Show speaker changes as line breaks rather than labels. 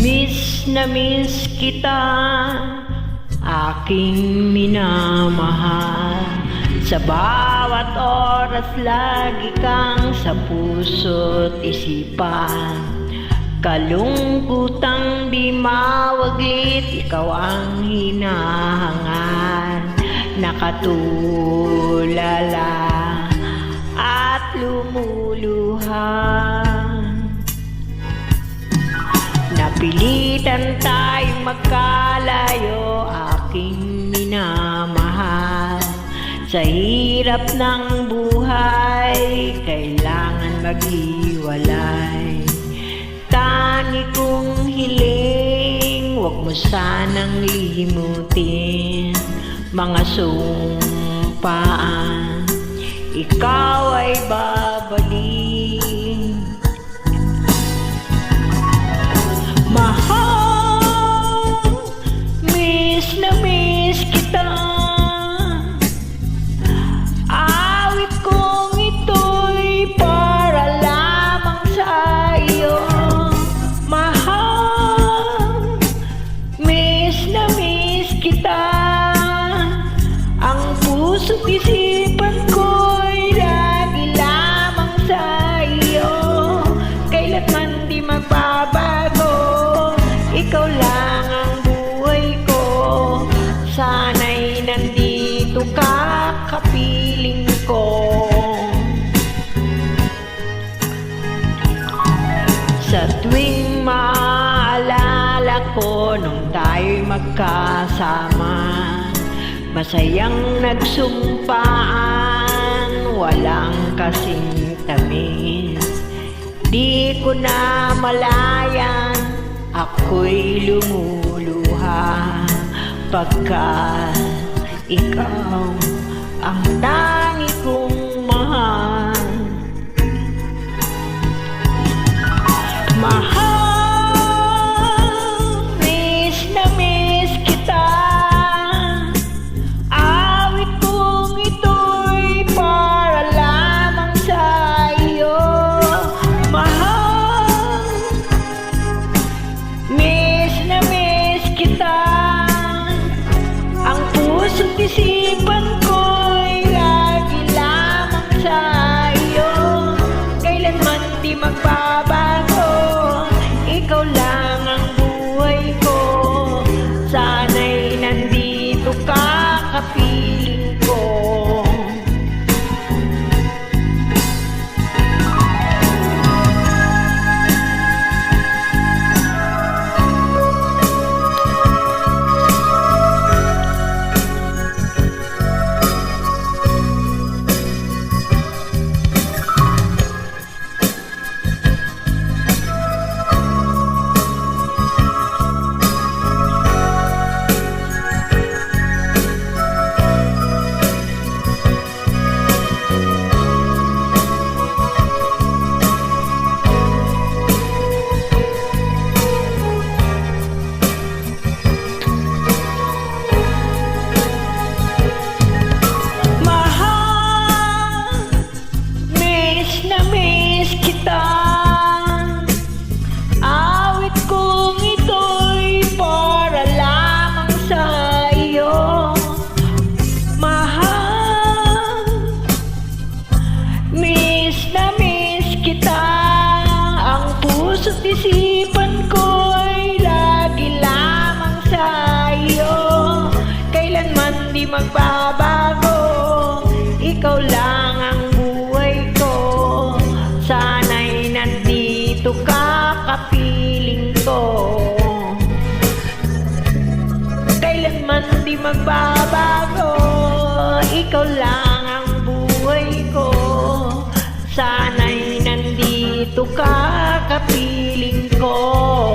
Miss na miss kita, aking minamahal. Sa bawat oras lagi kang sa puso't isipan. Kalungkutang di mawaglit, ikaw ang hinahangal. Nakatulala at lumuluha. Napilitan tayong magkalayo, aking minamahal. Sa hirap ng buhay, kailangan maghiwalay. Tani kong hiling, wag mo sanang limutin mga sumpaan, ikaw ay babalik. Mahal, miss na miss kita. Awit kong ito'y para lamang sa iyo. Mahal, miss na miss kita. Ang puso't isipan ko'y lagi lamang sa iyo. Kailanman di magbabago, ikaw lang ang buhay ko. Sana'y nandito ka, kapiling ko. Sa tuwing maalala ko nung tayo'y magkasama, masayang nagsumpaan, walang kasing tamis. Di ko na malayan, ako'y lumuluha, pagkat ikaw ang tangi kong mahal. Mahal, miss na miss kita. Awit kong ito'y para lamang sa iyo. Mahal, miss na miss kita. Ang puso't isipan ko'y lagi lamang sa iyo. Kailanman di magbabago, ikaw lang ang buhay ko. Sana'y nandito ka, kapiling ko. Awit kong ito'y para lamang sa iyo. Mahal, miss na miss kita. Ang puso't isipan ko'y lagi lamang sa iyo. Kailanman di magbabago, ikaw lang ang buhay ko. Sana'y nandito ka, kapiling ko. Kailanman di magbabago, ikaw lang ang buhay ko. Sana'y nandito ka, kapiling ko.